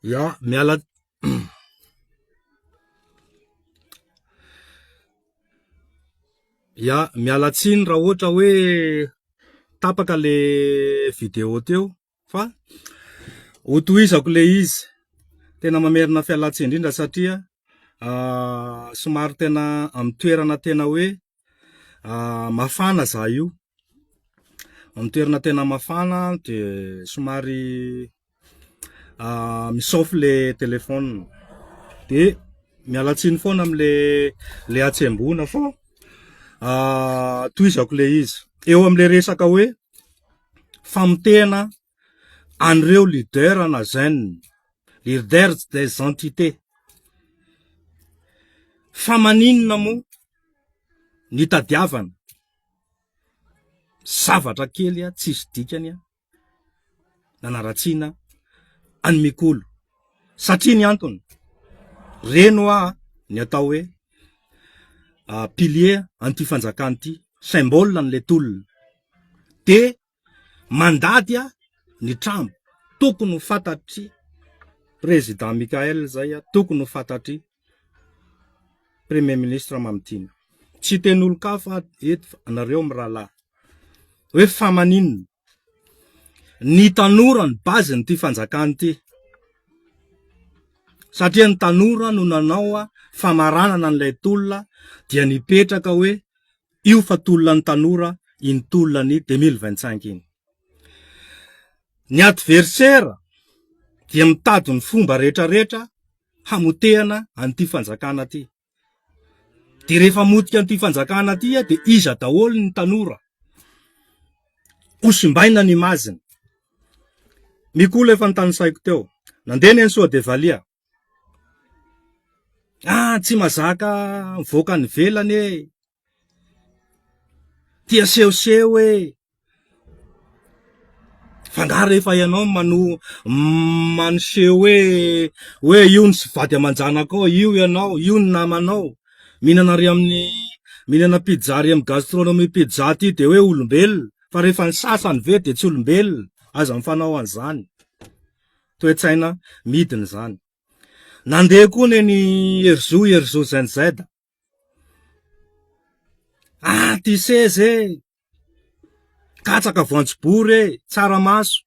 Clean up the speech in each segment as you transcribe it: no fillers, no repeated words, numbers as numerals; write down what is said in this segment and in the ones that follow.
Ya, mialatsiny raha ohatra hoe tapaka le vidéo teo fa hotoizako le izy. Tena mamerina fialatsiny indrindra satria somary tena amin'ny toerana tena hoe mafana za io. Amin'ny toerana tena mafana de somary misaofy le téléphone. De mialatsiny foana amle atsembona fô toizako le izy. Eo amle resaka hoe famotehana an'ireo leader na chaîne, leader des entités. Fa maninona moa ny tadiavana zavatra kely tsisy dikany nanaratsiana any mikolo. Satria ny antony reno ny atao hoe pilier anty fanjakana ty, symbole an'le tolona. De mandady ny trampo tokony ho fantatry président Mikael zay tokony ho fantatry premier ministre Mamtina. Tsy ten'olo ka fa eto anareo mirahalahy hoe fa maninona ny tanora ny base ny ty fanjakana ty. Satria ny tanora no nanao famaranana an'ilay tolona dia nipetraka hoe io fa tolona ny tanora iny tolona ny 2025 iny. Ny adversaire dia mitady ny fomba rehetra hamotehana an'ity fanjakana ty. De rehefa motika an'ity fanjakana ty de iza daholo ny tanora osimbaina ny mazina. Mikolo efa nitanisaiko teo. Nandeny ny Soa de Valia. Tsy mazaka voaka ny velany tia seho fangara rehefa ianao maniseo hoe io ny sy vady amanjanako, io ianao, io ny namanao. Minana pizza ary amin'ny gastronomie pizza ty de hoe olombelona. Fa rehefa ny sasany ve de tsy olombelona. Aza mifanao an'izany. Toe-tsaina midiny zany. Nandeha koa ny Erzo Zenizeda. Ty seze katsaka voanjobory tsaramaso.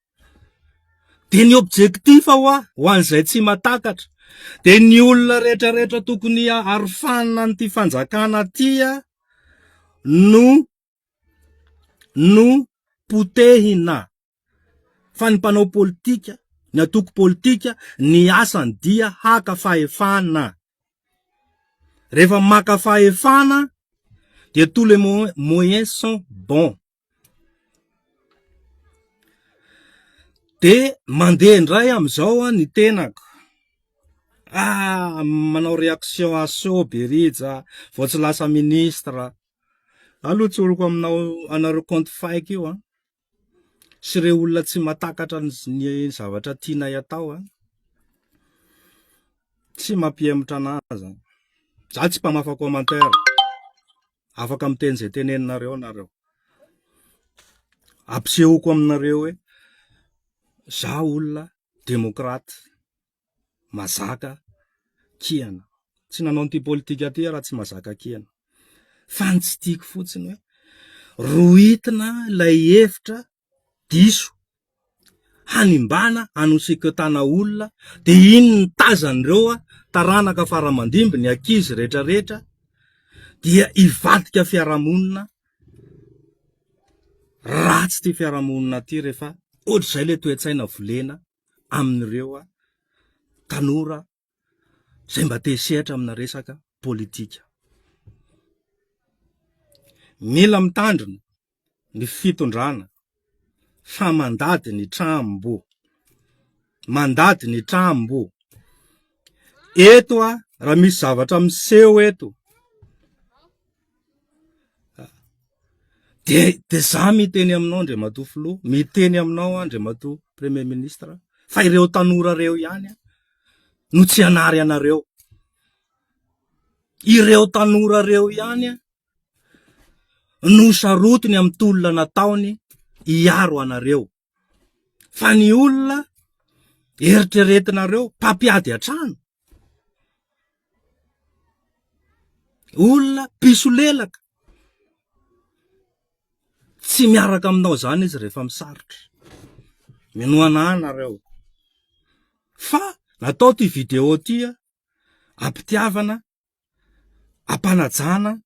De ny objectif ho an'izay tsy matakatra. De ny olona rehetra tokony arofana ny ty fanjakana tia no potehina. Fa ny mpanao politika, ny atoko politika, ny asany dia haka fahefana. Rehefa maka fahefana, de tous les moyens sont bons. De mandeha indray amizao ny tenako. Manao réaction à chaud BE-RIJA, vao tsy lasa ministre. Aloha tsoroko aminao anareo compte fake io sy reo olona tsy matakatra ny zavatra tiana atao tsy mampihemitra anazy. Za tsy mpamafa commentaire. Afaka miteny zay teneninareo nareo. Ampisehoko aminareo hoe za olona demokrata mazaka kiana. Tsy nanao ty politika ty raha tsy mazaka kiana. Fa tsy tiako fotsiny hoe roitina lay hevitra diso hanimbana anosikotana olona de iny ny tazan'ireo taranaka faramandimby ny ankizy rehetra dia ivadika fiaramonina ratsy ty fiaramonina ty rehefa ohatr'izay le toe-tsaina volena amin'ireo tanora zay mba te sehatra amina resaka politika. Mila mitandrina ny fitondrana fa mandady ny trambo. Mandady ny trambo. Eto raha misy zavatra miseho eto. De za miteny aminao Andriamatoa Filoha, miteny aminao Andriamatoa Premier Ministre, fa ireo tanora reo ihany no tsy anary anareo. Ireo tanora reo ihany no sarotiny amin'ny tolona nataony iaro anareo. Fa ny olona eritreretinareo mpampiady atrano, olona piso lelaka, tsy miaraka aminao zany izy rehefa misarotra. Minoana anareo. Fa natao ty vidéo ty ampitiavana, ampanajana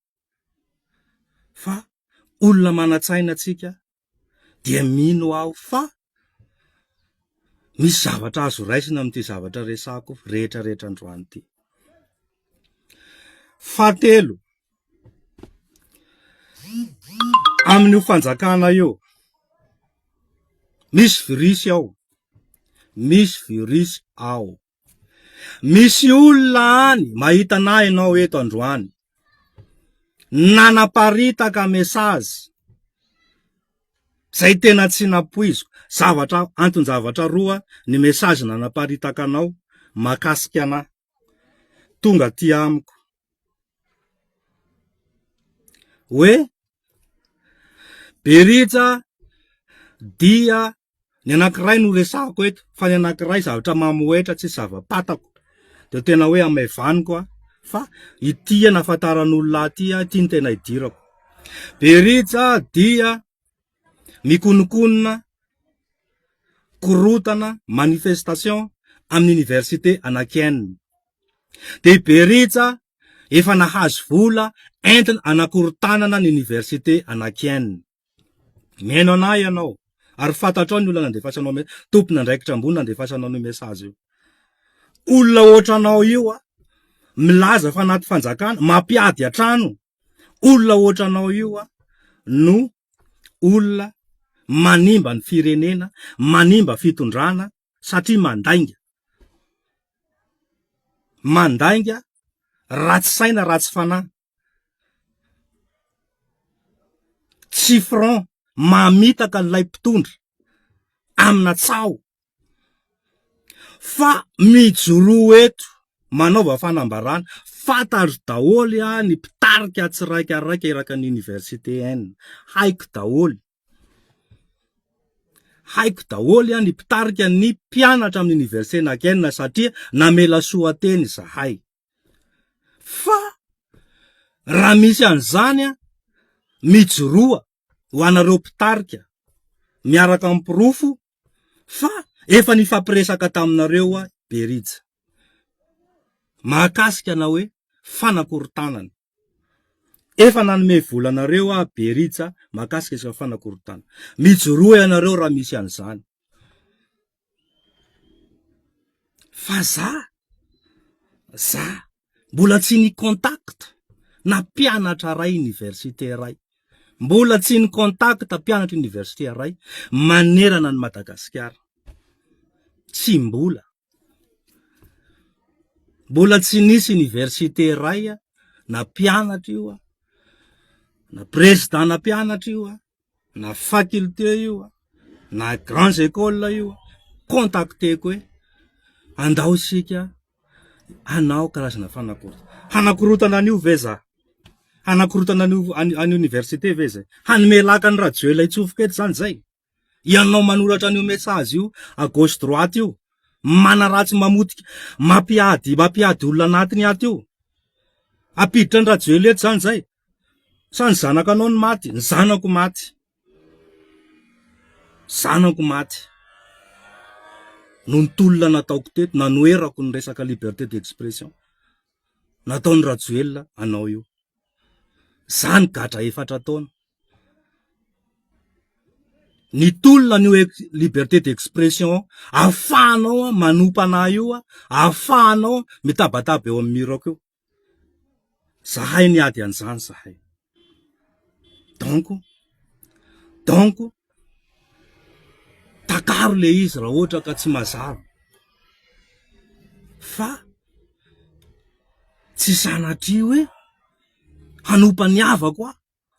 fa olona manatsaina tsika dia mino aho fa misy zavatra azo raisina amin'ity zavatra resako rehetra androany ty. Fahatelo, amin'io fanjakana io misy virusy ao, misy virusy ao. Misy olona any mahita anahy ianao eto androany, nanaparitaka mesazy zay tena tsy napoiziko. Anton-javatra roa ny mesazy nanaparitaka anao makasika anahy, tonga ty amiko hoe BE-RIJA dia ny anankiray no resako eto, fa ny anankiray zavatra mamoetra tsy zava-patako, de tena hoe amaivaniko fa ity nafantaran'olona ty ty ny tena idirako. BE-RIJA dia mikonokonona korotana manifestation amin'ny université anankienina. De BE-RIJA efa nahazo vola entina anakorotanana ny université anankienina. Meno anahy ianao, ary fantatrao ny olona nandefasanao tompona andraikitra ambony nandefasanao ny mesazy io. Olona ohatranao io milaza fa anaty fanjakana, mampiady atrano. Olona ohatranao io no olona manimba ny firenena, manimba fitondrana, satria mandainga ratsy saina, ratsy fanahy. Tsy franc mamitaka n'ilay mpitondra amina tsao, fa mijoro eto manaova fanambarana. Fantaro daholy ny mpitarika tsiraikaraika iraka ny université haine. Haiko daholy ny mpitarika ny mpianatra amin'ny université anankienina, satria namela soateny zahay. Fa raha misy an'izany mijoroa ho anareo mpitarika miaraka amin'ny pirofo, fa efa nifampiresaka taminareo BE-RIJA mahakasika na hoe fanakorotanana. Efa nanome volanareo BE-RIJA mahakasika isa fanakorotanana. Mijoroa ianareo raha misy an'izany. Fa za mbola tsy ny contact na mpianatra ray université ray, mbola tsy ny contact mpianatra université ray manerana ny Madagasikara. Tsy mbola tsy nisy université ray na mpianatra io, na président na mpianatra io, na faculté io, na grandes écoles io contacteko hoe andao sika anao karazana hanakorotana an'io ve za? Hanakorotana any université ve zay? Hanomelaka ny radio ilay tsofoka eto zany zay? Ianao manoratra an'io mesazy io à gauche droite io, manaratsy mamotika, mampiady olona anatiny ato io, apiditra ny radio eto zany zay? Sa ny zanaka anao ny maty? Ny zanako maty. No nitolona nataoko teto, nanoerako ny resaka liberté d'expression, nataony radio anao io. Zany gadra 4 taona. Nitolona ny liberté d'expression, afahanao manompa io, afahanao mitabataba eo amin'ny mirako io. Zahay niady an'izany zahay. Donc takaro le izy raha ohatra ka tsy mazava. Fa tsy sanatria hoe hanompa ny havako,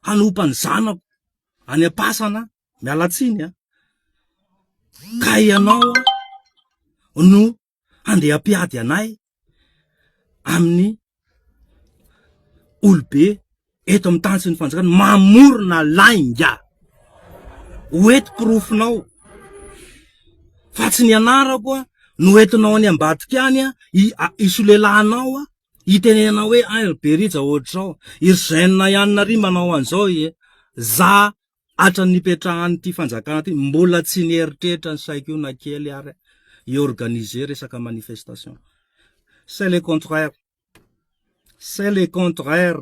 hanompa ny zanako any am-pasana, mialatsiny ka ianao no andeha ampiady anay amin'ny olobe eto amin'ny tany sy ny fanjakana, mamorona lainga hoeto pirofinao. Fa tsy ny anarako noentinao any ambadika any isolelanao itenenao hoe ay BE-RIJA ohatrao iry chaîne ihany nary manao an'izao za atra nipetrahany ty fanjakana ty mbola tsy nieritreritra ny saiko io na kely ary iorganiser resaka manifestation. C'est le contraire. C'est le contraire.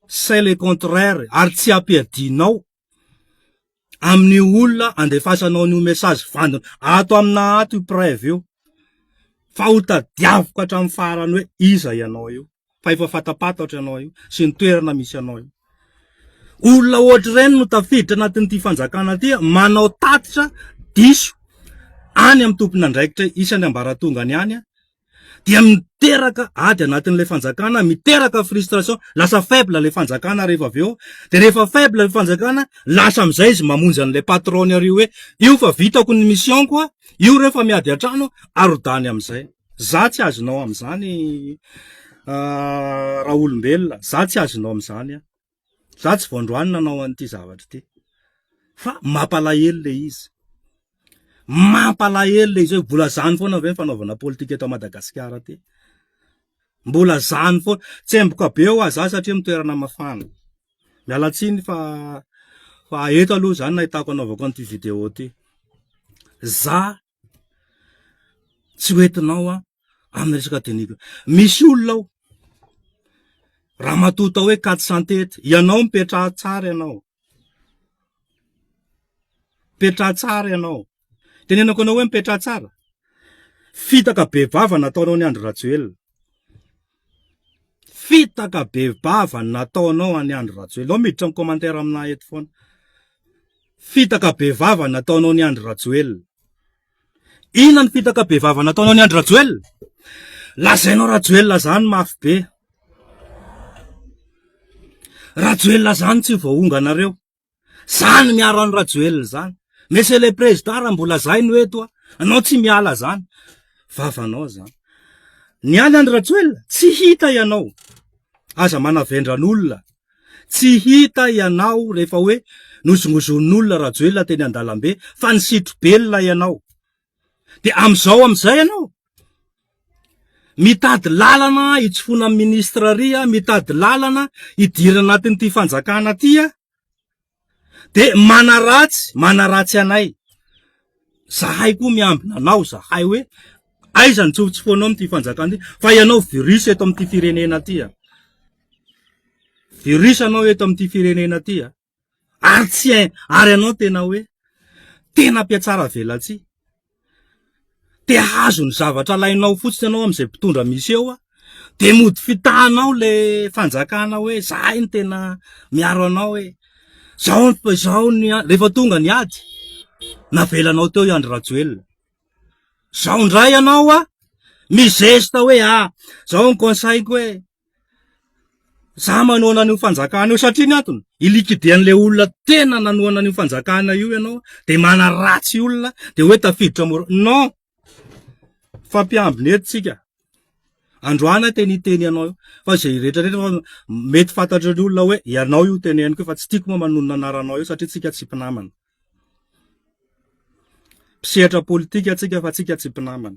C'est le contraire. Ary tsy ampiadinao amin'ny olona andefasanao ny message vandana ato amina ato io preuve io fa ho tadiavoko hatramin'ny farany hoe iza ianao io fa efa fatapatatra ianao io sy ny toerana misy anao io. Olona ohatry reny no tafiditra anatin'ity fanjakana ty manao tatitra diso any amin'ny tompon'andraikitra isany ambaratongany any dia miteraka ady anatin'le fanjakana, miteraka frustration, lasa faible le fanjakana rehefa aveo, de rehefa faible le fanjakana lasa amizay izy mamonjy an'le patrony ary hoe io fa vitako ny mission koa, io rehefa miady atrano arodany amizay. Za tsy azonao amizany raha olombelona, za tsy azonao amizany za tsy voandroany nanao an'ity zavatra ty fa mampalahelo le izy. Mampalahelo le izy hoe mbola zany foana ve fanaovana politika eto Madagasikara ty, mbola zany foana. Tsemboka be ho aza satria mitoerana mafana. Mialatsiny fa eto aloha zany nahitako anaovako an'ity video ty. Za tsy hoentinao amin'ny resaka tenika. Misy olona raha matota hoe 400 ianao mipetraha tsara ianao. Petraha tsara ianao. Tenenako anao hoe mipetraha tsara. Fitaka be vava nataonao ny andro rajoelina. Fitaka be vava nataonao any andro rajoelina. Ao miditra amin'ny commentaire amina eto foana. Fitaka be vava nataonao ny andro rajoelina. Inona ny fitaka be vava nataonao ny andro rajoelina? Lazainao rajoelina zany mafy be. Rajoelina zany tsy voaonga nareo. Zany miaro any rajoelina zany. Monsieur le président raha mbola zay no eto anao tsy miala zany. Vavanao zany. Ny any andro rajoelina tsy hita ianao. Aza manavendran'olona. Tsy hita ianao rehefa hoe nosongoson'olona rajoelina teny andalambe fa ny sitrobelona ianao. De amizao amizay ianao mitady lalana hitsofona amin'ny ministra ria, mitady lalana hidirana anatin'ity fanjakana ty de manaratsy anay. Zahay koa miambina anao, zahay hoe aiza ny tsofotsofonao amin'ity fanjakana ty fa ianao virus eto amin'ity firenena ty virus anao eto amin'ity firenena ty ary tsy ary anao tena hoe tena mpiatsara velatsi. Te hazo ny zavatra lainao fotsiny anao am'izay mpitondra misy eo de mody fitahanao le fanjakana hoe zahay ny tena miaro anao hoe zao ny rehefa tonga ny ady navelanao teo andro rajoelina. Zao ndray ianao mizesta hoe zao ny conseil hoe za manoana an'io fanjakana io satria ny antony ilikidian'le olona tena nanoana an'io fanjakana io ianao de manaratsy olona de hoe tafiditra non fampiambiny eto tsika. Androana teniteny anao fa zay rehetra mety fantatra ny olona hoe ianao io teneniko fa tsy tiako manonona anaranao io satria tsika tsy mpinamana. Mpisehatra politika tsika fa tsika tsy mpinamana.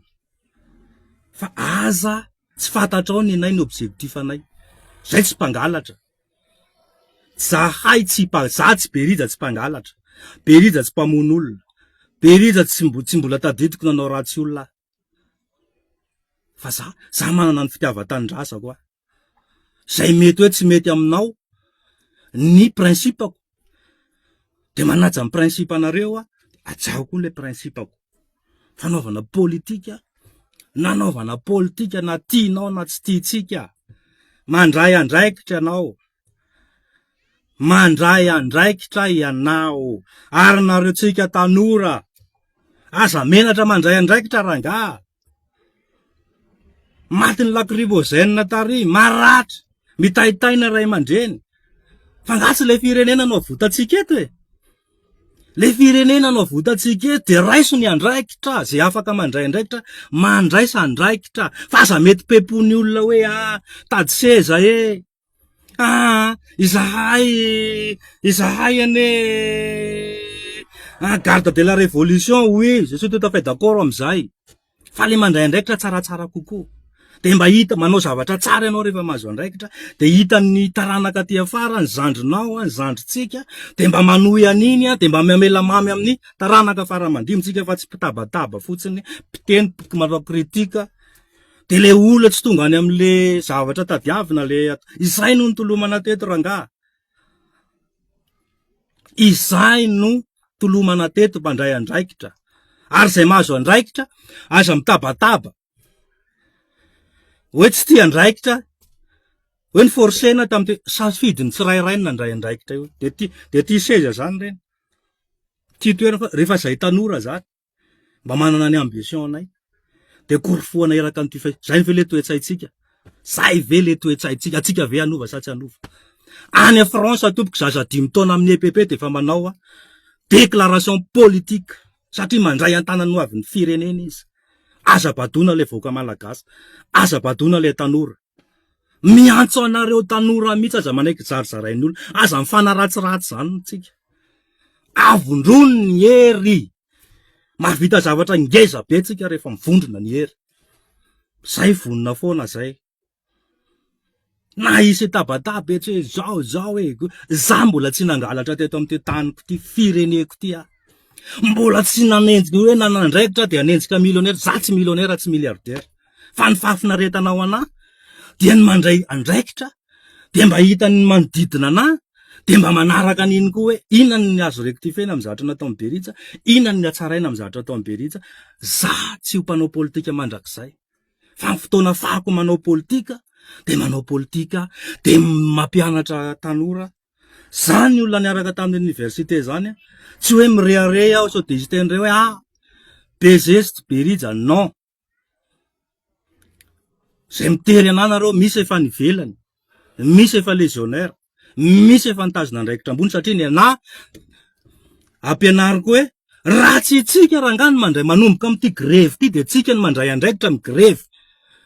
Fa aza tsy fantatrao ny nay ny objectif anay. Zay tsy mpangalatra. Zahay tsy za tsy BE-RIJA tsy mpangalatra. BE-RIJA tsy mpamono olona. BE-RIJA tsy mbola tadidiko nanao ratsy olona. Fa za manana ny fitiavan-tanindrazako zay mety hoe tsy mety aminao ny principako de manaja ny principe anareo ajaho koa le principako. Fanaovana politika, nanaovana politika na tianao na tsy tiantsika. Mandray andraikitra anao. Mandray andraikitra ianao. Ary nareo tsika tanora aza menatra mandray andraikitra rangaha. Matiny lakribozena tary maratra mitaitaina ray aman-dreny fa ngatsy le firenena no votatsika eto le firenena no votatsika eto de raiso ny andraikitra zay afaka mandray andraikitra mandraisa andraikitra fa aza mety pepony olona hoe tady seza izahay ane garde de la révolution, oui, je suis tout à fait d'accord amizay. Fa le mandray andraikitra tsaratsara kokoa. De mba hita manao zavatra tsara ianao rehefa mahazo andraikitra, de hita ny taranaka aty afara, ny zandrinao, ny zandritsika, de mba manohy aniny, de mba mamela mamy amin'ny taranaka afara mandimitsika fa tsy pitabataba fotsiny, piteny manao kritika. De le olona tsy tonga any amle zavatra tadiavina le izay no ntolomana teto rangaha. Izay no tolomana teto mandray andraikitra. Ary zay mahazo andraikitra, aza mitabataba. Hoe tsy tia andraikitra, hoe ny forsena tamin'ny safidiny tsirairay nandray andraikitra io. De ty seza zany reny. Ty toerana rehefa zay tanora zany, mba manana ny ambitionay. De korofoana eraka ny ty zay ve le toetsaitsika. Zay ve le toetsaitsika, atsika ve anova sa tsy anova. Any France tompoko zaza 5 taona amin'ny EPP de fa manao déclaration politique satria mandray antanany ho avy ny firenena izy. Aza badona le voaka malagasy, aza badona le tanora. Miantso anareo tanora mihitsy aza manaiky zarizarainy olona, aza mifanaratsiratsy zany tsika. Avondrony ny hery. Mahavita zavatra ngeza be tsika rehefa mivondrona ny hery. Zay vonona foana zay. Na isy tabataba hoe zao za mbola tsy nangalatra teto amin'ny taniko ty fireneko ty a. Mbola tsy nanenjika hoe nanandraikitra de anenjika millionnaire, za tsy millionnaire tsy milliardaire. Fa ny fafinaretanao ana dia ny mandray andraikitra, de mba hitany manodidina ana, de mba manaraka aniny koa hoe inona ny azo rectifena amin'ny zavatra natao amin'ny BE-RIJA, inona ny hatsaraina amin'ny zavatra natao amin'ny BE-RIJA. Za tsy ho mpanao politika mandrakizay. Fa ny fotoana fahako manao politika, de manao politika, de mampianatra tanora. Zany olona niaraka tamin'ny université zany, tsy hoe mirehare aho sao de izy tenire hoe bezesty BE-RIJA, non. Zay mitery ananareo, misy efa nivelany, misy efa légionnaire, misy efa nitazona andraikitra ambony satria ny ana ampianariko hoe raha tsy tsika rangano mandray manomboka amin'ity grève ty de tsika ny mandray andraikitra amin'ny grève.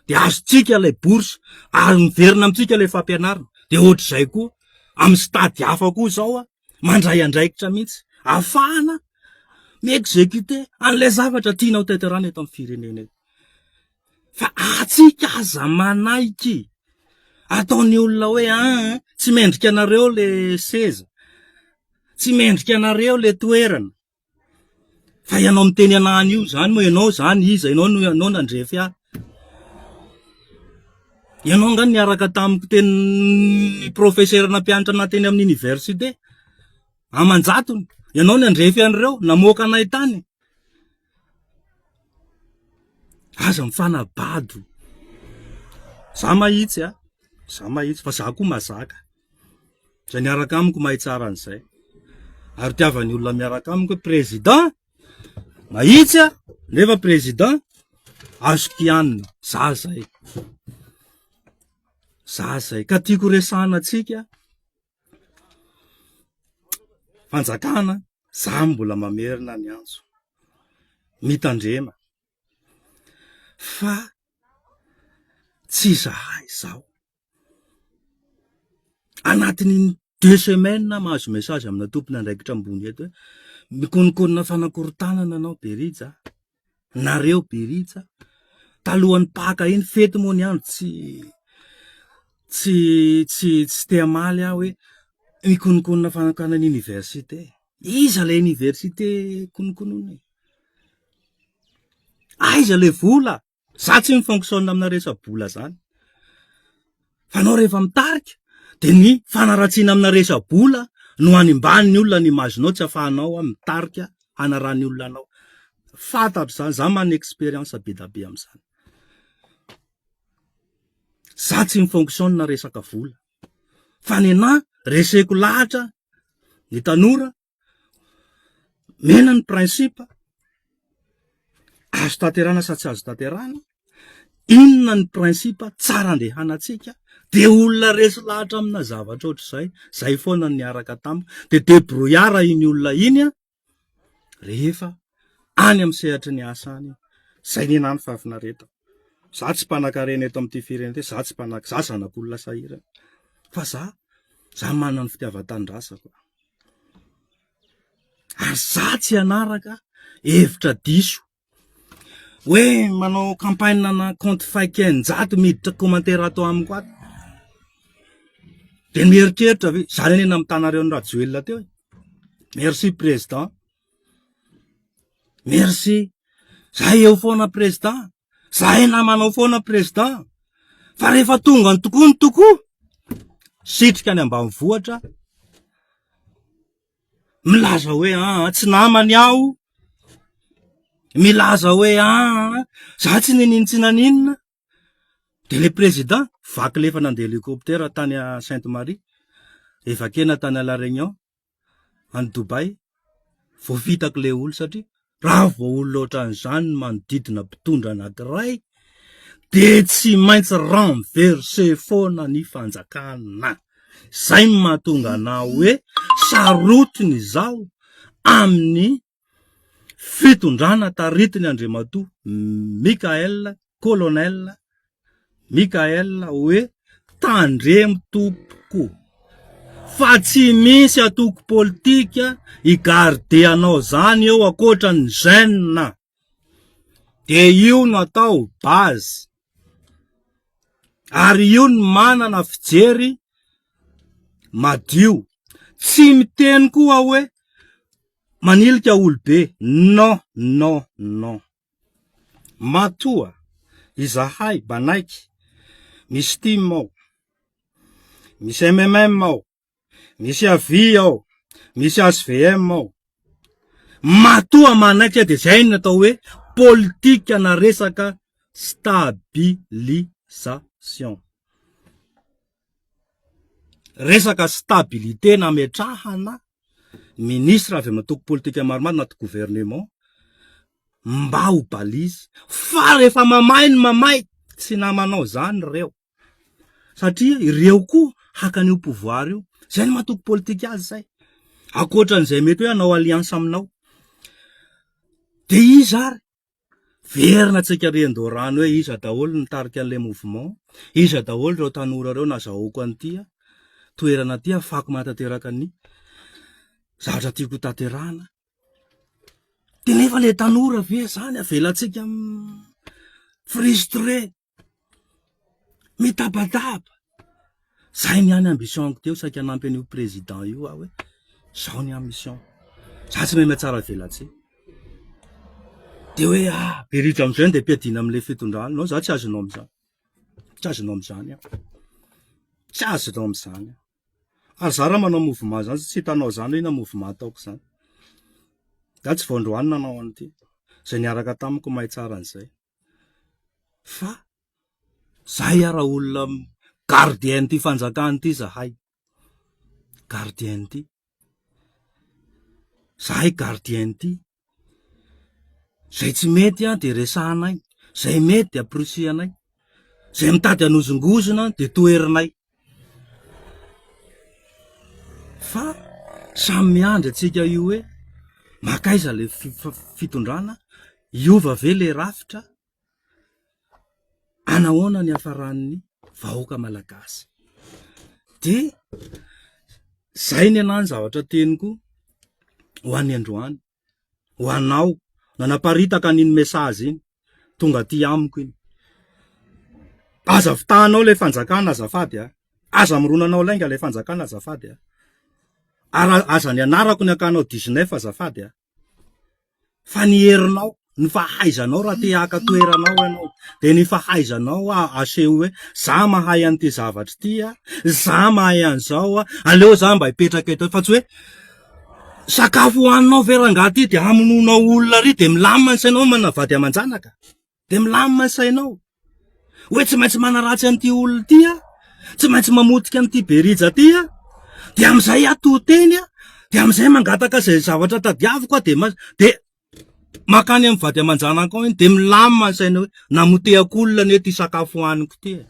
De azo tsika ilay bourse, ary miverina amitsika ilay fampianarana. De ohatr'izay koa, amin'ny stady hafa koa zao mandray andraikitra mihitsy. Afahana mi-exécuter an'ilay zavatra tianao tanterahana eto amin'ny firenena. Fa atsika aza manaiky. Ataony olona hoe tsy mendrika anareo le seza. Tsy mendrika anareo le toerana. Fa ianao miteny anahany io zany moa ianao zany iza, ianao nandrefy ahy. Ianao ngany niaraka tamiko teny professeur nampianatra nateny amin'ny université. Amanjatony, ianao nandrefy an'ireo, namoaka anay tany. Aza mifanabado. Za mahitsy za mahitsy, fa za koa mazaka. Zay niaraka amiko mahay tsara an'izay. Ary tiavany olona miaraka amiko président, mahitsy nefa président, azo kianina, za zay. Za zay, ka tiako resahana atsika, fanjakana, za mbola mamerina ny antso, mitandrema. Fa tsy zahay zao. Anatin'ny 2 semaines mahazo message amina tompony andraikitra ambony eto hoe mikonikonina fanakorontanana anao BE-RIJA. Nareo BE-RIJA. Talohan'ny paka iny fety moa ny andro tsy te amaly aho hoe mikonikonina fanakana ny université. Iza le université konikonona? Aiza le vola? Za tsy mifonctionne amina resa-bola zany. Fa anao rehefa mitarika, de ny fanaratsiana amina resa-bola no animbany ny olona ny mazonao tsy afahanao mitarika anarany olona anao. Fantatro zany, za manana expérience be da be am'izany. Za tsy mifonctionne resaka vola. Fa ny ana reseko lahatra ny tanora, mena ny principe, azo tanterana sa tsy azo tanterana, inona ny principe tsara andehanantsika, de olona resy lahatra amina zavatra ohatr'izay, zay foana niaraka tamiko, de débrouillard iny olona iny rehefa any amin'ny sehatry ny asa any. Zay ny enany fahafinareta. Za tsy mpanan-karena eto amin'ity firenena, za tsy za zanak'olona sahirana. Fa za manana ny fitiavan-tanindrazako. Ary za tsy anaraka hevitra diso hoe manao campagne na compte fake n-jato miditra commentaire atao amiko ato. De mieritreritra ve zany ane namitanareo ny radioelona teo. Merci président. Merci. Zahay eo foana président. Zahay namanao foana président. Fa rehefa tonga ny toko sitrika any ambanivohitra milaza hoe tsy namany aho. Milaza hoe za tsy ninino tsy naninona. De le président vaky lefa nandeha hélicoptère tany à Sainte-Marie, evakena tany à La Réunion, any Dubai, vao vitako le olo satria raha vao olo ohatran'izany manodidina mpitondra anankiray de tsy maintsy renverser foana ny fanjakana. Zay mahatonga anao hoe sarotiny zao amin'ny fitondrana taritiny Andriamatoa colonel Mikael hoe tandremo tompoko. Fa tsy misy atoko politika igarde anao zany eo akoatra ny gêne. De io natao base. Ary io ny manana fijery madio. Tsy miteny koa hoe manilika olobe. Non. Matoa izahay banaiky misy team ao, misy MMM ao, misy avi ao, misy SVM ao. Matoa manaiky de zay natao hoe politika na resaka stabilisation. Resaka stabilité nametrahana ministre avy matoko politika maromaro na gouvernement mba ho balise. Fa rehefa mamay tsy namanao zany reo. Satria ireo koa hakan'io pouvoir io. Zay ny matoko politika azy zay. Akoatran'izay mety hoe anao alliance aminao. De iza ary verina tsika rendorano hoe iza daholo nitarika an'le mouvement, iza daholo reo tanora reo nazahoako an'tia toerana tia afako matateraka ny zavatra tiako taterana. De nefa le tanora ve zany avelatsika frustré, mitabataba. Zay ny any ambitionko teo saika hanampy an'io président io hoe zao ny ambition. Za tsy mahay tsara velatsika. De hoe BE-RIJA amizay de piadina am'le fitondrana. No, za tsy azonao amizany. Tsy azonao amizany. Tsy azonao amizany. Ary za raha manao mouvement zany tsy hitanao zany hoe na mouvement ataoko zany. Da tsy voandroany nanao an'ity. Zay niaraka tamiko mahay tsara an'izay. Fa zahay ara olona gardien ty fanjakana ty zahay. Gardien ty. Zahay gardien ty. Zay tsy mety de resahanay. Zay mety de aprosianay. Zay mitady anozongozona de toerinay. Fa samy miandry atsika io hoe makaiza le fitondrana, iova ve le rafitra, anahoana ny hafaran'ny vahoaka malagasy. De zay ny anany zavatra teniko ho an'ny androany, ho anao nanaparitaka an'iny message iny tonga ty amiko iny. Aza fitahanao le fanjakana azafady aza mironanao lainga le fanjakana azafady aza ny anarako ny akanao 19 azafady fa ny herinao ny fahaizanao raha te haka toeranao ianao de ny fahaizanao aseho hoe za mahay an'ity zavatra ty za mahay an'izao aleo za mba hipetraka eto fa tsy hoe sakafo hoaninao verangaty de amononao olona ry de milamina ny sainao manavady amanjanaka de milamina ny sainao hoe tsy maintsy manaratsy an'ity olona ty tsy maintsy mamotika an'ity BE-RIJA ty de am'izay atoteny de am'izay mangataka zay zavatra tadiaviko de makany amin'ny vady amanjanaka ao iny de milamina ny saina hoe namotehako olona ny ty sakafo hoaniko ty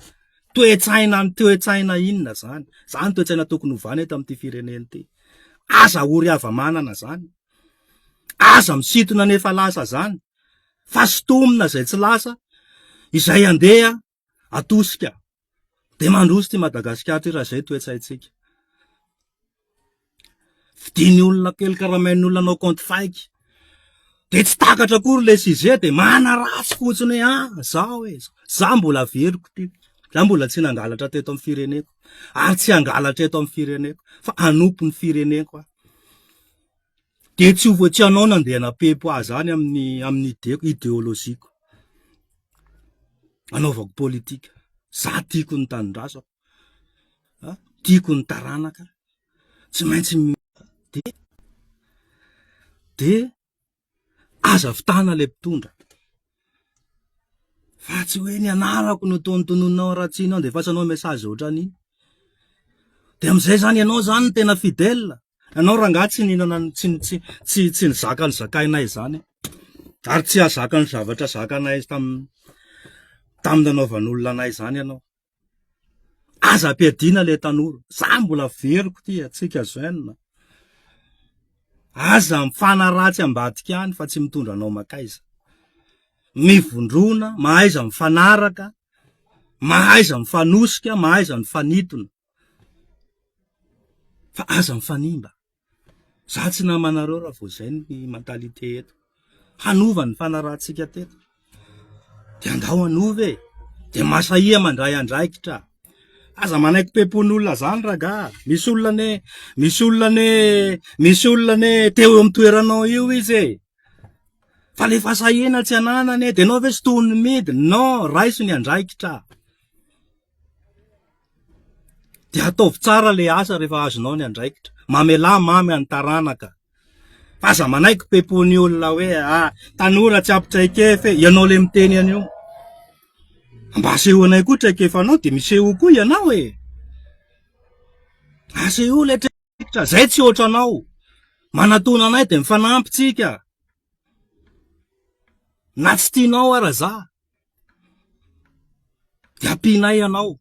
toetsaina inona zany toetsaina tokony hovana eto amin'ity firenena ty. Aza ory hava-manana zany, aza misitona nefa lasa zany, fa sitomina zay tsy lasa izay andeha atosika de mandroso ty Madagasikara ty raha zay toetsaitsika. Vidiny olona kely karamain'ny olona anao compte faiky. De tsy takatra akory le sujet de mana ratsy fotsiny hoe za mbola veriko ty. Za mbola tsy nangalatra teto amin'ny fireneko. Ary tsy hangalatra eto amin'ny fireneko. Fa anompo ny fireneko aho. De tsy ho voatsy anao nandeha napempo ahy zany amin'ny ideoloziko. Anaovako politika. Za tiako ny tanindrazako. Tiako ny taranaka. Tsy maintsy de aza vitana le mpitondra. Fa tsy hoe ny anarako no tonontononao ratsianao de fasanao message ohatran'iny. De amizay zany ianao zany no tena fidèle. Anao rangahy tsy ninana tsy nizaka ny zakainay zany. Ary tsy ahazaka ny zavatra zakanay tamin'ny nanaovan'olona anay zany ianao. Aza ampiadiana le tanora. Za mbola veriko ty atsika jeune. Aza mifana ratsy ambadika any fa tsy mitondra anao makaiza. Mivondrona, mahaiza mifanaraka, mahaiza mifanosika, mahaiza mifanitona. Fa aza mifanimba. Za tsy namanareo raha vao zay ny mentalité eto. Hanova ny fanarahantsika teto. De andao hanova e. De masahia mandray andraikitra. Aza manaiky pempon'olona zany raga. Misy olona ne teo amin'ny toeranao io izy e. Fa le fasahina tsy ananane. De nao ve sy tohony midy? Non, raisy ny andraikitra. De ataovy tsara le asa rehefa azonao ny andraikitra. Mamela mamy any taranaka. Fa aza manaiky pempon'ny olona hoe tanora tsy ampitsaikefy. Ianao le miteny an'io. Mba aseho anay koa traikefanao de miseho koa ianao e. Aseho le traikefa. Zay tsy oatra anao. Manatona anay de mifanampitsika. Na tsy tianao ara za. De ampinay ianao.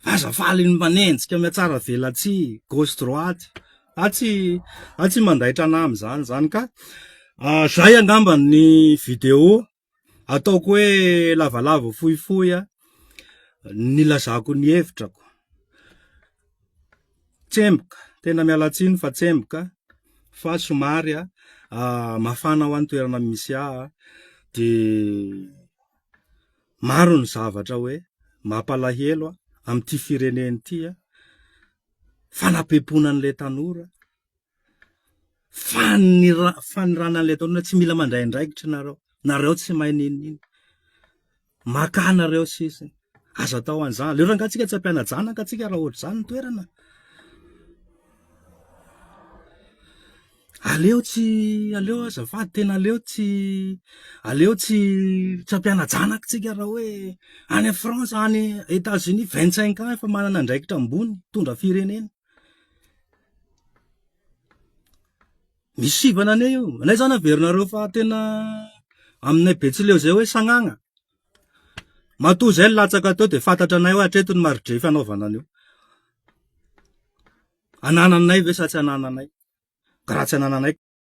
Aza faly ny manenjika miatsara velatsy, gauche droite. Tsy mandaitra anamy zany ka. Zay angamba ny vidéo. Ataoko hoe lavalava fohifohy nilazako ny hevitrako. Tsemboka, tena mialatsiny fa tsemboka. Fa somary mafana ho any toerana misy ahy. De maro ny zavatra hoe mampalahelo amin'ity fireneny ity fanapemponan'le tanora. Faniranan'le tanora tsy mila mandray andraikitra nareo. Nareo tsy mahay nininy. Maka nareo sisiny. Aza tao an'izany. Leo rangatsika tsy ampianajanaka atsika raha ohatry zany ny toerana. Aleo azafady tena aleo tsy ampianajanaka tsika raha hoe any France, any États-Unis 25 ans efa manana andraikitra ambony tondra firenena. Misivana ane io. Anay zany averinareo fa tena aminay Betsileo zay hoe sagnagna. Matoa zay latsaka teo de fantatra anay hoe hatreto ny maridre fanaovana an'io. Anananay ve sa tsy anananay? Ka raha tsy anananay